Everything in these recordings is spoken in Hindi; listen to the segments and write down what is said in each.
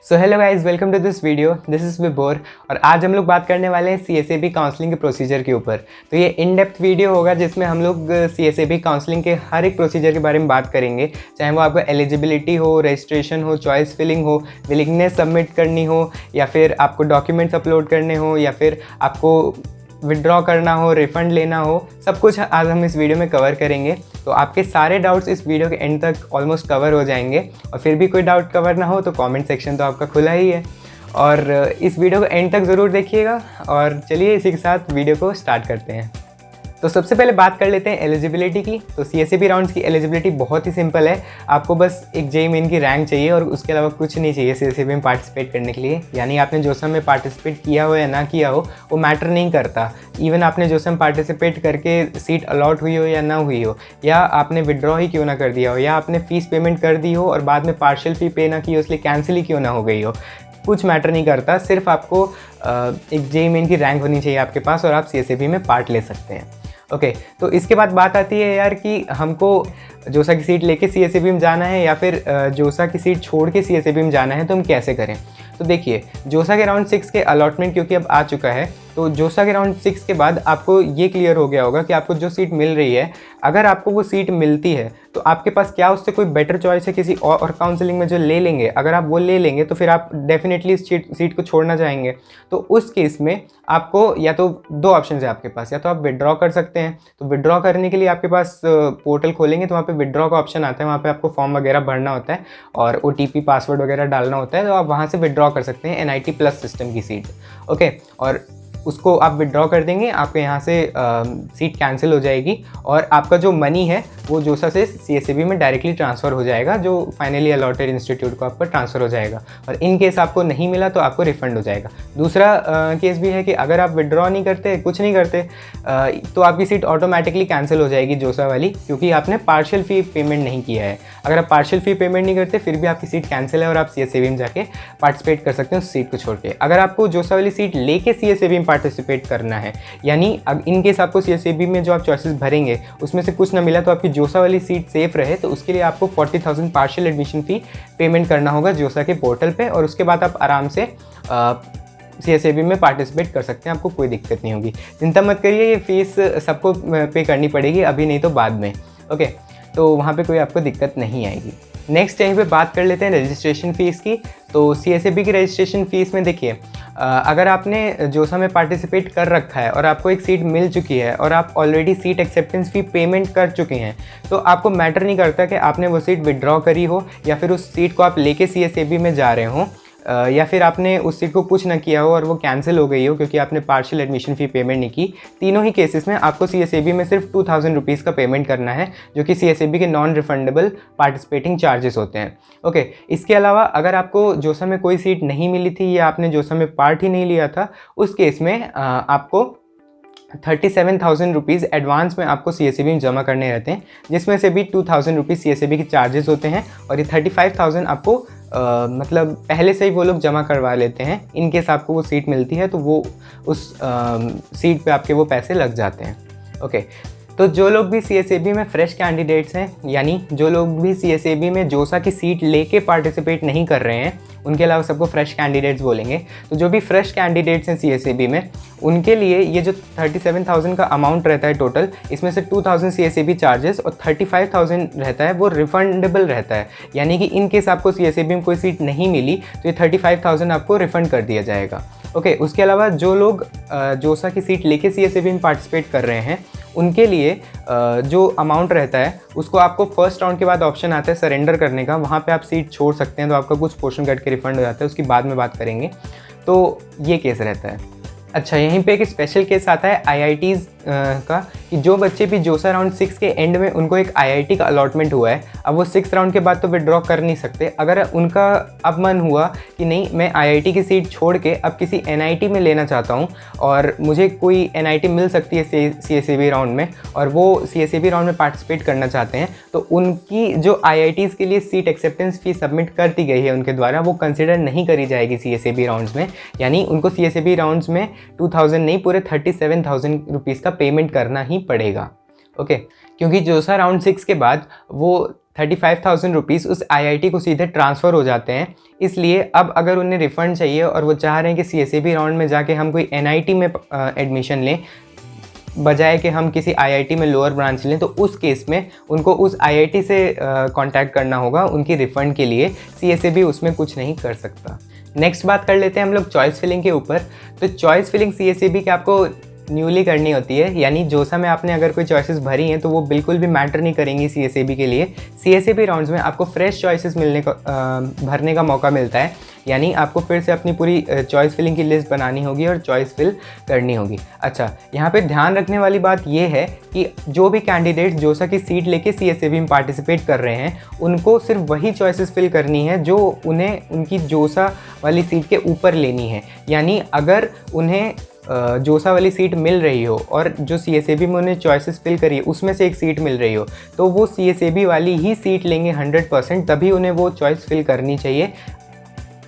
So hello guys, welcome to this video. This is Vibhor और आज हम लोग बात करने वाले हैं CSAB काउंसलिंग के प्रोसीजर के ऊपर। तो ये इन डेप्थ वीडियो होगा जिसमें हम लोग CSAB काउंसलिंग के हर एक प्रोसीजर के बारे में बात करेंगे, चाहे वो आपका एलिजिबिलिटी हो, रजिस्ट्रेशन हो, चॉइस फिलिंग हो, विलिंगनेस सबमिट करनी हो, या फिर आपको डॉक्यूमेंट्स अपलोड करने हो, या फिर आपको विड्रॉ करना हो, रिफ़ंड लेना हो, सब कुछ आज हम इस वीडियो में कवर करेंगे। तो आपके सारे डाउट्स इस वीडियो के एंड तक ऑलमोस्ट कवर हो जाएंगे। और फिर भी कोई डाउट कवर ना हो तो कमेंट सेक्शन तो आपका खुला ही है, और इस वीडियो को एंड तक ज़रूर देखिएगा। और चलिए इसी के साथ वीडियो को स्टार्ट करते हैं। तो सबसे पहले बात कर लेते हैं एलिजिबिलिटी की। तो CSAB राउंड्स की एलिजिबिलिटी बहुत ही सिंपल है। आपको बस एक JEE मेन की रैंक चाहिए और उसके अलावा कुछ नहीं चाहिए CSAB में पार्टिसिपेट करने के लिए। यानी आपने जोसम में पार्टिसिपेट किया हो या ना किया हो वो मैटर नहीं करता। इवन आपने जोसम पार्टिसिपेट करके सीट अलॉट हुई हो या ना हुई हो, या आपने विड्रॉ ही क्यों ना कर दिया हो, या आपने फ़ीस पेमेंट कर दी हो और बाद में पार्शियल फ़ी पे ना की हो इसलिए कैंसिल ही क्यों ना हो गई हो, कुछ मैटर नहीं करता। सिर्फ आपको एक JEE मेन की रैंक होनी चाहिए आपके पास और आप CSAB में पार्ट ले सकते हैं। ओके, तो इसके बाद बात आती है यार कि हमको जोसा की सीट लेके CSAB में जाना है या फिर जोसा की सीट छोड़ के CSAB में जाना है, तो हम कैसे करें। तो देखिए, जोसा के राउंड 6 के अलॉटमेंट क्योंकि अब आ चुका है, तो जोसा के राउंड 6 के बाद आपको ये क्लियर हो गया होगा कि आपको जो सीट मिल रही है, अगर आपको वो सीट मिलती है तो आपके पास क्या उससे कोई बेटर चॉइस है किसी और काउंसलिंग में जो ले लेंगे। अगर आप वो ले लेंगे तो फिर आप डेफिनेटली इस सीट को छोड़ना चाहेंगे। तो उस केस में आपको या तो दो ऑप्शन है आपके पास, या तो आप विड्रॉ कर सकते हैं। तो विड्रॉ करने के लिए आपके पास पोर्टल खोलेंगे तो वहाँ पे विड्रॉ का ऑप्शन आता है, वहाँ पे आपको फॉर्म वगैरह भरना होता है और OTP पासवर्ड वगैरह डालना होता है। तो आप वहाँ से विड्रॉ कर सकते हैं NIT प्लस सिस्टम की सीट। ओके, और उसको आप विड्रॉ कर देंगे, आपके यहाँ से सीट कैंसिल हो जाएगी और आपका जो मनी है वो जोसा से CSAB में डायरेक्टली ट्रांसफ़र हो जाएगा, जो फाइनली अलॉटेड इंस्टीट्यूट को आपका ट्रांसफ़र हो जाएगा। और इन केस आपको नहीं मिला तो आपको रिफ़ंड हो जाएगा। दूसरा केस भी है कि अगर आप विड्रॉ नहीं करते, कुछ नहीं करते, तो आपकी सीट ऑटोमेटिकली कैंसिल हो जाएगी जोसा वाली, क्योंकि आपने पार्शियल फ़ी पेमेंट नहीं किया है। अगर आप पार्शियल फ़ी पेमेंट नहीं करते फिर भी आपकी सीट कैंसिल है और आप CSAB में जाके पार्टिसिपेट कर सकते हैं उस सीट को छोड़ के। अगर आपको जोसा वाली सीट लेके CSAB में पार्टिसिपेट करना है, यानी अब इन केस आपको CSAB में जो आप चॉइसेस भरेंगे उसमें से कुछ ना मिला तो आपकी जोसा वाली सीट सेफ रहे, तो उसके लिए आपको 40,000 पार्शियल एडमिशन फ़ी पेमेंट करना होगा जोसा के पोर्टल पे, और उसके बाद आप आराम से CSAB में पार्टिसिपेट कर सकते हैं। आपको कोई दिक्कत नहीं होगी, चिंता मत करिए। ये फ़ीस सबको पे करनी पड़ेगी, अभी नहीं तो बाद में। ओके, तो वहाँ पे कोई आपको दिक्कत नहीं आएगी। नेक्स्ट यहीं पे बात कर लेते हैं रजिस्ट्रेशन फ़ीस की। तो CSAB की रजिस्ट्रेशन फ़ीस में देखिए, अगर आपने जोसा में पार्टिसिपेट कर रखा है और आपको एक सीट मिल चुकी है और आप ऑलरेडी सीट एक्सेप्टेंस फ़ी पेमेंट कर चुके हैं, तो आपको मैटर नहीं करता कि आपने वो सीट विड्रॉ करी हो या फिर उस सीट को आप लेके CSAB में जा रहे हो, या फिर आपने उस सीट को कुछ ना किया हो और वो कैंसिल हो गई हो क्योंकि आपने पार्शियल एडमिशन फ़ी पेमेंट नहीं की। तीनों ही केसेस में आपको CSAB में सिर्फ 2000 रुपीज़ का पेमेंट करना है, जो कि CSAB के नॉन रिफंडेबल पार्टिसिपेटिंग चार्जेस होते हैं। ओके, इसके अलावा अगर आपको जोसा में कोई सीट नहीं मिली थी या आपने जोसा में पार्ट ही नहीं लिया था, उस केस में आपको 37,000 रुपीज़ एडवांस में आपको CSAB में जमा करने रहते हैं, जिसमें से भी 2,000 रुपीज़ CSAB के चार्जेस होते हैं और ये 35,000 आपको मतलब पहले से ही वो लोग जमा करवा लेते हैं। इन केस आपको वो सीट मिलती है तो वो उस सीट पे आपके वो पैसे लग जाते हैं। ओके, तो जो लोग भी CSAB में फ्रेश कैंडिडेट्स हैं, यानी जो लोग भी CSAB में जोसा की सीट लेके पार्टिसिपेट नहीं कर रहे हैं, उनके अलावा सबको फ्रेश कैंडिडेट्स बोलेंगे। तो जो भी फ्रेश कैंडिडेट्स हैं CSAB में, उनके लिए ये जो 37,000 का अमाउंट रहता है टोटल, इसमें से 2,000 CSAB चार्जेस और 35,000 रहता है वो रिफंडेबल रहता है। यानी कि इन केस आपको CSAB में कोई सीट नहीं मिली तो ये 35,000 आपको रिफ़ंड कर दिया जाएगा। ओके, उसके अलावा जो लोग जोसा की सीट लेके CSAB में पार्टिसिपेट कर रहे हैं, उनके लिए जो अमाउंट रहता है उसको आपको फर्स्ट राउंड के बाद ऑप्शन आता है सरेंडर करने का, वहाँ पे आप सीट छोड़ सकते हैं, तो आपका कुछ पोर्शन कट के रिफंड हो जाता है, उसकी बाद में बात करेंगे। तो ये केस रहता है। अच्छा, यहीं पे एक स्पेशल केस आता है IITs का, कि जो बच्चे भी जोसा राउंड 6 के एंड में उनको एक IIT का अलॉटमेंट हुआ है, अब वो 6 राउंड के बाद तो विड्रॉ कर नहीं सकते। अगर उनका अब मन हुआ कि नहीं, मैं IIT की सीट छोड़ के अब किसी NIT में लेना चाहता हूँ और मुझे कोई NIT मिल सकती है CSAB राउंड में, और वो CSAB राउंड में पार्टिसिपेट करना चाहते हैं, तो उनकी जो IITs के लिए सीट एक्सेप्टेंस फ़ी सबमिट कर दी गई है उनके द्वारा, वो कंसिडर नहीं करी जाएगी CSAB राउंड्स में। यानी उनको CSAB राउंड्स में 2,000 नहीं, पूरे 37,000 रुपीज़ का पेमेंट करना ही पड़ेगा। ओके, क्योंकि जोसा राउंड 6 के बाद वो 35,000 रुपीज़ उस IIT को सीधे ट्रांसफ़र हो जाते हैं। इसलिए अब अगर उन्हें रिफ़ंड चाहिए और वो चाह रहे हैं कि CSAB राउंड में जाके हम कोई NIT में एडमिशन लें बजाय कि हम किसी IIT में लोअर ब्रांच लें, तो उस केस में उनको उस IIT से कांटेक्ट करना होगा उनकी रिफ़ंड के लिए। CSAB उसमें कुछ नहीं कर सकता। नेक्स्ट बात कर लेते हैं हम लोग चॉइस फिलिंग के ऊपर। तो चॉइस फिलिंग CSAB की आपको न्यूली करनी होती है, यानी जोसा में आपने अगर कोई चॉइसेस भरी हैं तो वो बिल्कुल भी मैटर नहीं करेंगी CSAB के लिए। CSAB राउंड्स में आपको फ्रेश चॉइसेस भरने का मौका मिलता है, यानी आपको फिर से अपनी पूरी चॉइस फिलिंग की लिस्ट बनानी होगी और चॉइस फिल करनी होगी। अच्छा, यहाँ पे ध्यान रखने वाली बात ये है कि जो भी कैंडिडेट्स जोसा की सीट लेके CSAB में पार्टिसिपेट कर रहे हैं उनको सिर्फ वही चॉइसेस फिल करनी है जो उन्हें उनकी जोसा वाली सीट के ऊपर लेनी है। यानी अगर उन्हें जोसा वाली सीट मिल रही हो और जो CSAB में उन्हें चॉइसेस फिल करी है उसमें से एक सीट मिल रही हो, तो वो CSAB वाली ही सीट लेंगे 100%, तभी उन्हें वो चॉइस फिल करनी चाहिए।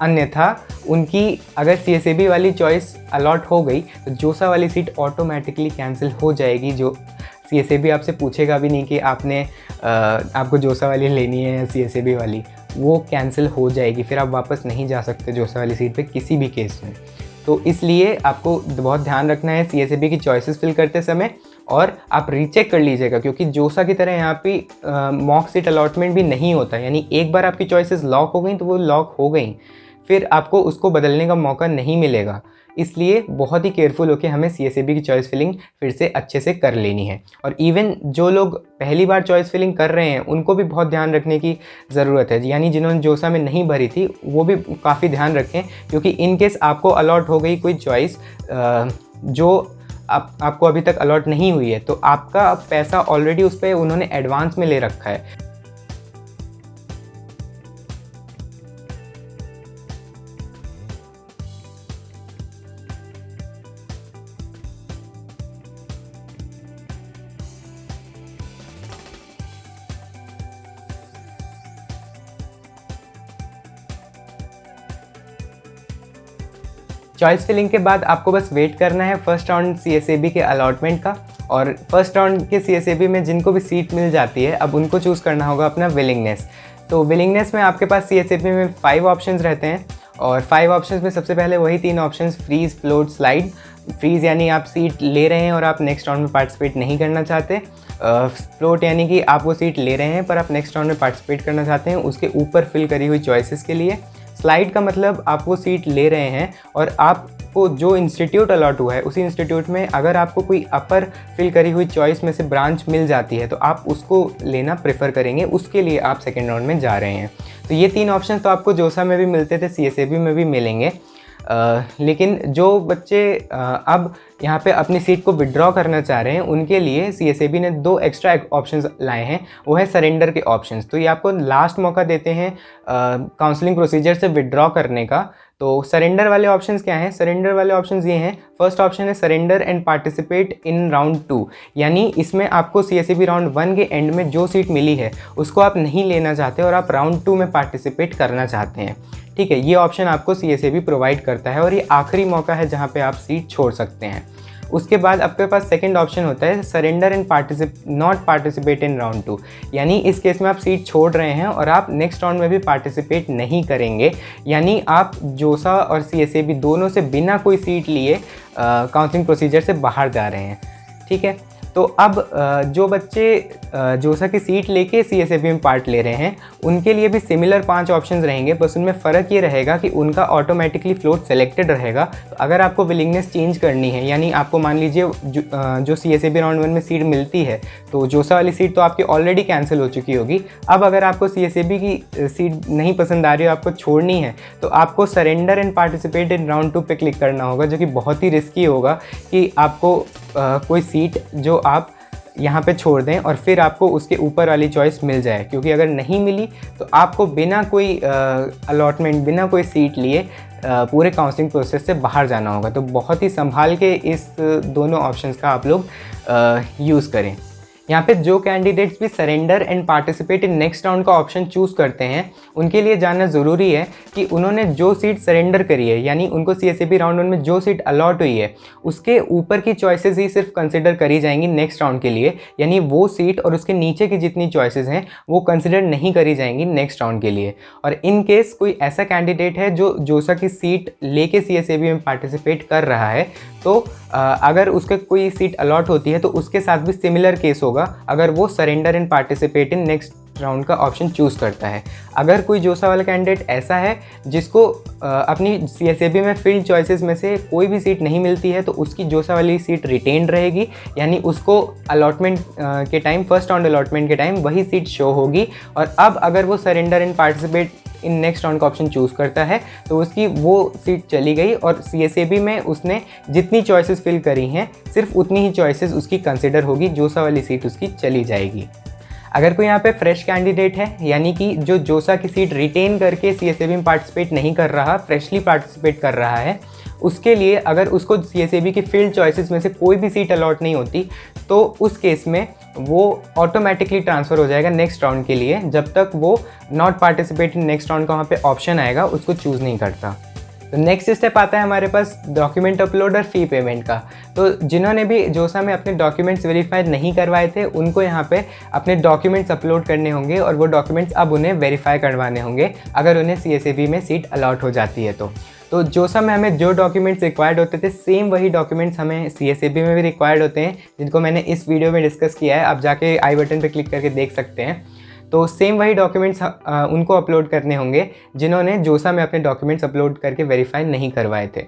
अन्यथा उनकी अगर CSAB वाली चॉइस अलॉट हो गई तो जोसा वाली सीट ऑटोमेटिकली कैंसिल हो जाएगी। जो CSAB आपसे पूछेगा भी नहीं कि आपको जोसा वाली लेनी है या CSAB वाली, वो कैंसिल हो जाएगी। फिर आप वापस नहीं जा सकते जोसा वाली सीट पे किसी भी केस में। तो इसलिए आपको बहुत ध्यान रखना है CSAB की चॉइसेस फिल करते समय, और आप रीचेक कर लीजिएगा क्योंकि जोसा की तरह यहाँ पे मॉक सीट अलॉटमेंट भी नहीं होता। यानी एक बार आपकी चॉइसेस लॉक हो गई तो वो लॉक हो गई, फिर आपको उसको बदलने का मौका नहीं मिलेगा। इसलिए बहुत ही केयरफुल होकर हमें CSAB की चॉइस फिलिंग फिर से अच्छे से कर लेनी है। और इवन जो लोग पहली बार चॉइस फिलिंग कर रहे हैं उनको भी बहुत ध्यान रखने की ज़रूरत है, यानी जिन्होंने जोसा में नहीं भरी थी वो भी काफ़ी ध्यान रखें, क्योंकि इन केस आपको अलॉट हो गई कोई चॉइस जो आपको अभी तक अलॉट नहीं हुई है, तो आपका पैसा ऑलरेडी उस पर उन्होंने एडवांस में ले रखा है। चॉइस फिलिंग के बाद आपको बस वेट करना है फर्स्ट राउंड CSAB के अलॉटमेंट का। और फर्स्ट राउंड के CSAB में जिनको भी सीट मिल जाती है अब उनको चूज़ करना होगा अपना विलिंगनेस। तो विलिंगनेस में आपके पास CSAB में 5 ऑप्शंस रहते हैं, और 5 ऑप्शंस में सबसे पहले वही 3 options freeze, float, slide. Freeze यानी आप सीट ले रहे हैं और आप नेक्स्ट राउंड में पार्टिसिपेट नहीं करना चाहते। फ्लोट यानी कि आप वो सीट ले रहे हैं पर आप नेक्स्ट राउंड में पार्टिसिपेट करना चाहते हैं उसके ऊपर फिल करी हुई चॉइसेस के लिए। स्लाइड का मतलब आप वो सीट ले रहे हैं और आपको जो इंस्टीट्यूट अलॉट हुआ है उसी इंस्टीट्यूट में अगर आपको कोई अपर फिल करी हुई चॉइस में से ब्रांच मिल जाती है तो आप उसको लेना प्रेफर करेंगे, उसके लिए आप सेकेंड राउंड में जा रहे हैं। तो ये 3 ऑप्शन तो आपको जोसा में भी मिलते थे, CSAB में भी मिलेंगे। लेकिन जो बच्चे अब यहाँ पे अपनी सीट को विड्रॉ करना चाह रहे हैं उनके लिए CSAB ने 2 एक्स्ट्रा ऑप्शंस लाए हैं, वो है सरेंडर के ऑप्शंस। तो ये आपको लास्ट मौका देते हैं काउंसलिंग प्रोसीजर से विड्रॉ करने का। तो सरेंडर वाले ऑप्शंस क्या हैं? सरेंडर वाले ऑप्शंस ये हैं, फर्स्ट ऑप्शन है surrender and participate in round 2, यानी इसमें आपको CSAB राउंड 1 के एंड में जो सीट मिली है उसको आप नहीं लेना चाहते और आप राउंड 2 में पार्टिसिपेट करना चाहते हैं। ठीक है, ये ऑप्शन आपको CSAB प्रोवाइड करता है और ये आखिरी मौका है जहाँ पे आप सीट छोड़ सकते हैं। उसके बाद आपके पास सेकंड ऑप्शन होता है surrender and not participate in round 2, यानी इस केस में आप सीट छोड़ रहे हैं और आप नेक्स्ट राउंड में भी पार्टिसिपेट नहीं करेंगे, यानी आप जोसा और CSAB दोनों से बिना कोई सीट लिए काउंसलिंग प्रोसीजर से बाहर जा रहे हैं। ठीक है, तो अब जो बच्चे जोसा की सीट लेके CSAB में पार्ट ले रहे हैं उनके लिए भी सिमिलर 5 ऑप्शंस रहेंगे, बस उनमें फ़र्क ये रहेगा कि उनका ऑटोमेटिकली फ्लोट सेलेक्टेड रहेगा। तो अगर आपको विलिंगनेस चेंज करनी है, यानी आपको मान लीजिए जो CSAB राउंड 1 में सीट मिलती है तो जोसा वाली सीट तो आपकी ऑलरेडी कैंसिल हो चुकी होगी। अब अगर आपको CSAB की सीट नहीं पसंद आ रही हो, आपको छोड़नी है, तो आपको surrender and participate in round 2 पे क्लिक करना होगा, जो कि बहुत ही रिस्की होगा कि आपको कोई सीट जो आप यहाँ पे छोड़ दें और फिर आपको उसके ऊपर वाली चॉइस मिल जाए, क्योंकि अगर नहीं मिली तो आपको बिना कोई अलॉटमेंट, बिना कोई सीट लिए पूरे काउंसलिंग प्रोसेस से बाहर जाना होगा। तो बहुत ही संभाल के इस दोनों ऑप्शंस का आप लोग यूज़ करें। यहाँ पे जो कैंडिडेट्स भी surrender and participate in next round का ऑप्शन चूज़ करते हैं उनके लिए जानना ज़रूरी है कि उन्होंने जो सीट सरेंडर करी है, यानी उनको CSAB राउंड 1 में जो सीट अलॉट हुई है उसके ऊपर की चॉइसेस ही सिर्फ कंसिडर करी जाएंगी नेक्स्ट राउंड के लिए, यानी वो सीट और उसके नीचे की जितनी चॉइसेस हैं वो कंसिडर नहीं करी जाएंगी नेक्स्ट राउंड के लिए। और इन केस कोई ऐसा कैंडिडेट है जो जोसा की सीट लेके CSAB में पार्टिसिपेट कर रहा है तो अगर उसके कोई सीट अलॉट होती है तो उसके साथ भी सिमिलर केस होगा अगर वो surrender and participate in next round का ऑप्शन चूज़ करता है। अगर कोई जोसा वाला कैंडिडेट ऐसा है जिसको अपनी CSAB में फील्ड चॉइसेस में से कोई भी सीट नहीं मिलती है तो उसकी जोसा वाली सीट रिटेन्ड रहेगी, यानी उसको अलॉटमेंट के टाइम, फर्स्ट राउंड अलॉटमेंट के टाइम वही सीट शो होगी। और अब अगर वो surrender and participate in next round का ऑप्शन चूज़ करता है तो उसकी वो सीट चली गई और CSAB में उसने जितनी चॉइसेस फिल करी हैं सिर्फ उतनी ही चॉइसेस उसकी कंसिडर होगी, जोसा वाली सीट उसकी चली जाएगी। अगर कोई यहाँ पे फ्रेश कैंडिडेट है, यानी कि जो जोसा की सीट रिटेन करके CSAB में पार्टिसिपेट नहीं कर रहा, फ्रेशली पार्टिसिपेट कर रहा है, उसके लिए अगर उसको CSAB की फील्ड चॉइसेस में से कोई भी सीट अलॉट नहीं होती तो उस केस में वो ऑटोमेटिकली ट्रांसफ़र हो जाएगा नेक्स्ट राउंड के लिए, जब तक वो not participate in next round का वहाँ पे ऑप्शन आएगा उसको चूज़ नहीं करता। तो नेक्स्ट स्टेप आता है हमारे पास डॉक्यूमेंट अपलोड और फ़ी पेमेंट का। तो जिन्होंने भी जोसा में अपने डॉक्यूमेंट्स वेरीफाई नहीं करवाए थे उनको यहाँ पे अपने डॉक्यूमेंट्स अपलोड करने होंगे और वो डॉक्यूमेंट्स अब उन्हें वेरीफाई करवाने होंगे अगर उन्हें CSAB में सीट अलॉट हो जाती है तो जोसा में हमें जो डॉक्यूमेंट्स रिक्वायर्ड होते थे सेम वही डॉक्यूमेंट्स हमें CSAB में भी रिक्वायर्ड होते हैं, जिनको मैंने इस वीडियो में डिस्कस किया है। आप जाके आई बटन पर क्लिक करके देख सकते हैं। तो सेम वही डॉक्यूमेंट्स उनको अपलोड करने होंगे जिन्होंने जोसा में अपने डॉक्यूमेंट्स अपलोड करके वेरीफाई नहीं करवाए थे।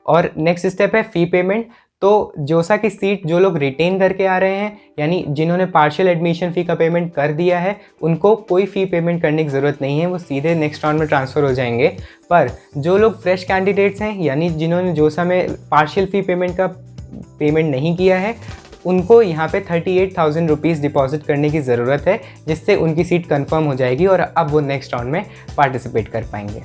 और नेक्स्ट स्टेप है फ़ी पेमेंट। तो जोसा की सीट जो लोग रिटेन करके आ रहे हैं, यानी जिन्होंने पार्शियल एडमिशन फ़ी का पेमेंट कर दिया है, उनको कोई फ़ी पेमेंट करने की ज़रूरत नहीं है, वो सीधे नेक्स्ट राउंड में ट्रांसफ़र हो जाएंगे। पर जो लोग फ्रेश कैंडिडेट्स हैं, यानी जिन्होंने जोसा में पार्शियल फ़ी पेमेंट का पेमेंट नहीं किया है, उनको यहाँ पे 38,000 रुपीज़ डिपॉजिट करने की ज़रूरत है, जिससे उनकी सीट कंफर्म हो जाएगी और अब वो नेक्स्ट राउंड में पार्टिसिपेट कर पाएंगे।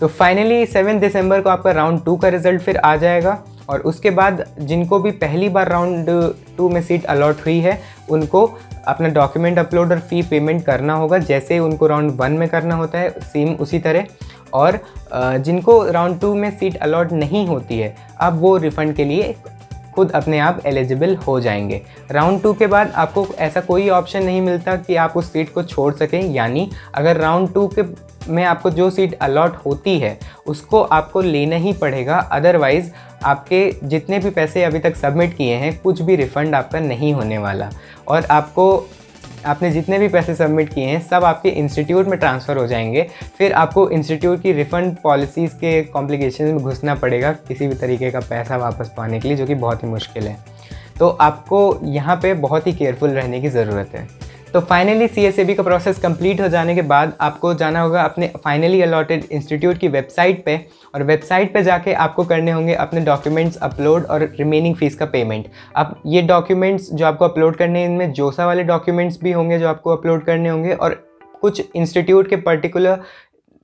तो फाइनली 7 दिसंबर को आपका राउंड 2 का रिज़ल्ट फिर आ जाएगा और उसके बाद जिनको भी पहली बार राउंड 2 में सीट अलॉट हुई है उनको अपना डॉक्यूमेंट अपलोड और फ़ी पेमेंट करना होगा, जैसे उनको राउंड 1 में करना होता है सेम उसी तरह। और जिनको राउंड 2 में सीट अलॉट नहीं होती है अब वो रिफ़ंड के लिए खुद अपने आप एलिजिबल हो जाएंगे। राउंड 2 के बाद आपको ऐसा कोई ऑप्शन नहीं मिलता कि आप उस सीट को छोड़ सकें, यानी अगर राउंड 2 के में आपको जो सीट अलॉट होती है उसको आपको लेना ही पड़ेगा, अदरवाइज़ आपके जितने भी पैसे अभी तक सबमिट किए हैं कुछ भी रिफ़ंड आपका नहीं होने वाला और आपने जितने भी पैसे सबमिट किए हैं सब आपके इंस्टीट्यूट में ट्रांसफ़र हो जाएंगे। फिर आपको इंस्टीट्यूट की रिफ़ंड पॉलिसीज़ के कॉम्प्लिकेशन में घुसना पड़ेगा किसी भी तरीके का पैसा वापस पाने के लिए, जो कि बहुत ही मुश्किल है। तो आपको यहाँ पे बहुत ही केयरफुल रहने की ज़रूरत है। तो फाइनली CSAB का प्रोसेस कंप्लीट हो जाने के बाद आपको जाना होगा अपने फाइनली अलॉटेड इंस्टीट्यूट की वेबसाइट पे और वेबसाइट पे जाके आपको करने होंगे अपने डॉक्यूमेंट्स अपलोड और रिमेनिंग फ़ीस का पेमेंट। अब ये डॉक्यूमेंट्स जो आपको अपलोड करने हैं इनमें जोसा वाले डॉक्यूमेंट्स भी होंगे जो आपको अपलोड करने होंगे और कुछ इंस्टीट्यूट के पर्टिकुलर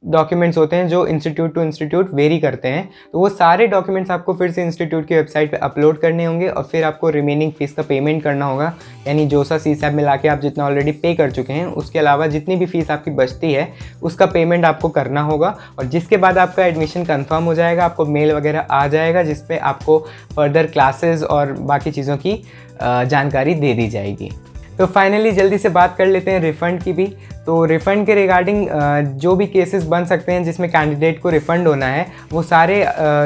डॉक्यूमेंट्स होते हैं जो इंस्टीट्यूट टू इंस्टीट्यूट वेरी करते हैं। तो वो सारे डॉक्यूमेंट्स आपको फिर से इंस्टीट्यूट की वेबसाइट पे अपलोड करने होंगे और फिर आपको रिमेनिंग फ़ीस का पेमेंट करना होगा, यानी जोसा CSAB मिला के आप जितना ऑलरेडी पे कर चुके हैं उसके अलावा जितनी भी फ़ीस आपकी बचती है उसका पेमेंट आपको करना होगा। और जिसके बाद आपका एडमिशन कन्फर्म हो जाएगा, आपको मेल वगैरह आ जाएगा जिस पे आपको फर्दर क्लासेस और बाकी चीज़ों की जानकारी दे दी जाएगी। तो फाइनली जल्दी से बात कर लेते हैं रिफ़ंड की भी। तो रिफ़ंड के रिगार्डिंग जो भी केसेस बन सकते हैं जिसमें कैंडिडेट को रिफ़ंड होना है वो सारे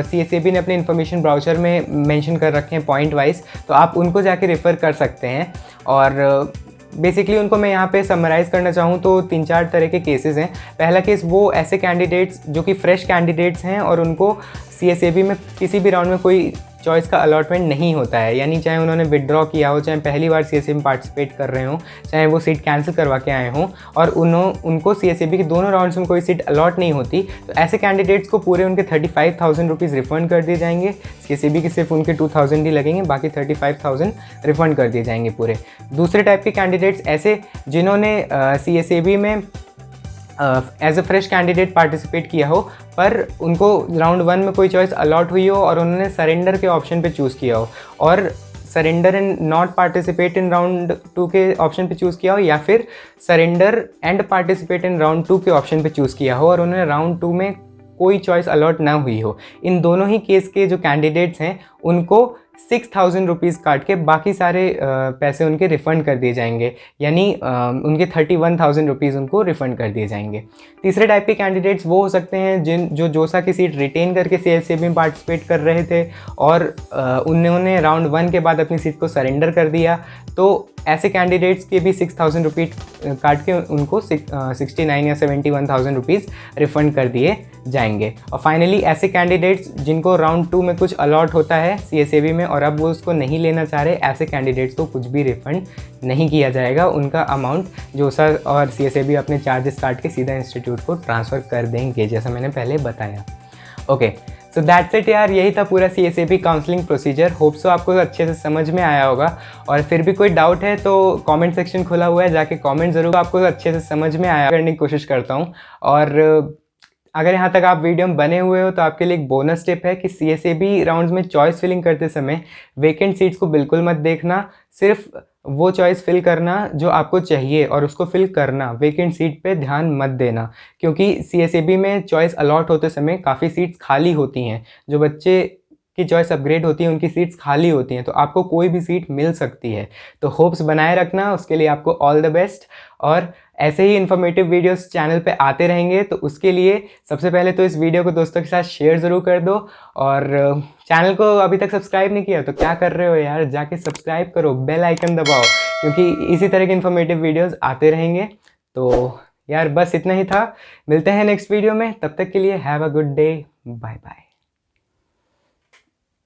CSAB ने अपने इन्फॉर्मेशन ब्राउचर में मेंशन कर रखे हैं पॉइंट वाइज, तो आप उनको जाके रेफ़र कर सकते हैं। और बेसिकली उनको मैं यहाँ पे समराइज़ करना चाहूँ तो 3-4 तरह के केसेस हैं। पहला केस वो ऐसे कैंडिडेट्स जो कि फ्रेश कैंडिडेट्स हैं और उनको CSAB में किसी भी राउंड में कोई चॉइस का अलॉटमेंट नहीं होता है, यानी चाहे उन्होंने विड्रॉ किया हो, चाहे पहली बार CSAB में पार्टिसिपेट कर रहे हों, चाहे वो सीट कैंसिल करवा के आए हों और उनको CSAB के दोनों राउंड्स में कोई सीट अलॉट नहीं होती, तो ऐसे कैंडिडेट्स को पूरे उनके 35,000 रुपीज़ रिफ़ंड कर दिए जाएंगे। CSAB के सिर्फ उनके 2,000 ही लगेंगे, बाकी 35,000 रिफ़ंड कर दिए जाएंगे पूरे। दूसरे टाइप के कैंडिडेट्स ऐसे जिन्होंने CSAB में as a fresh candidate participate किया हो पर उनको राउंड 1 में कोई चॉइस अलॉट हुई हो और उन्होंने सरेंडर के ऑप्शन पे चूज़ किया हो और surrender and not participate in round 2 के ऑप्शन पे चूज़ किया हो, या फिर surrender and participate in round 2 के ऑप्शन पे चूज़ किया हो और उन्हें राउंड 2 में कोई चॉइस अलॉट ना हुई हो। इन दोनों ही केस के जो कैंडिडेट्स हैं उनको 6,000 रुपीज़ काट के बाकी सारे पैसे उनके रिफ़ंड कर दिए जाएंगे, यानी उनके 31,000 रुपीज़ उनको रिफ़ंड कर दिए जाएंगे। तीसरे टाइप के कैंडिडेट्स वो हो सकते हैं जो जोसा की सीट रिटेन करके CSAB में पार्टिसिपेट कर रहे थे और उन्होंने राउंड 1 के बाद अपनी सीट को सरेंडर कर दिया, तो ऐसे कैंडिडेट्स के भी 6,000 रुपीज़ काट के उनको 69 या 71,000 रुपीज़ रिफ़ंड कर दिए जाएंगे। और फाइनली ऐसे कैंडिडेट्स जिनको राउंड 2 में कुछ अलॉट होता है CSAB में और अब वो उसको नहीं लेना चाह रहे, ऐसे कैंडिडेट्स को कुछ भी रिफ़ंड नहीं किया जाएगा। उनका अमाउंट जोसा और CSAB अपने चार्जेस काट के सीधा इंस्टीट्यूट को ट्रांसफ़र कर देंगे, जैसा मैंने पहले बताया। ओके, सो दैट्स इट यार, यही था पूरा CSAB counselling procedure. Hope so आपको अच्छे से समझ में आया होगा, और फिर भी कोई डाउट है तो कमेंट सेक्शन खुला हुआ है, जाके कमेंट ज़रूर। आपको अच्छे से समझ में आया करने की कोशिश करता हूँ। और अगर यहाँ तक आप वीडियो में बने हुए हो तो आपके लिए एक बोनस टिप है कि CSAB राउंड्स में चॉइस फिलिंग करते समय वेकेंट सीट्स को बिल्कुल मत देखना, सिर्फ वो चॉइस फिल करना जो आपको चाहिए और उसको फिल करना, वेकेंट सीट पे ध्यान मत देना, क्योंकि CSAB में चॉइस अलॉट होते समय काफ़ी सीट्स खाली होती हैं। जो बच्चे की चॉइस अपग्रेड होती है उनकी सीट्स खाली होती हैं, तो आपको कोई भी सीट मिल सकती है। तो होप्स बनाए रखना, उसके लिए आपको ऑल द बेस्ट। और ऐसे ही इन्फॉर्मेटिव वीडियोस चैनल पे आते रहेंगे, तो उसके लिए सबसे पहले तो इस वीडियो को दोस्तों के साथ शेयर ज़रूर कर दो, और चैनल को अभी तक सब्सक्राइब नहीं किया तो क्या कर रहे हो यार, जाके सब्सक्राइब करो, बेल आइकन दबाओ, क्योंकि इसी तरह के इन्फॉर्मेटिव वीडियोज़ आते रहेंगे। तो यार बस इतना ही था, मिलते हैं नेक्स्ट वीडियो में, तब तक के लिए have a good day, bye bye.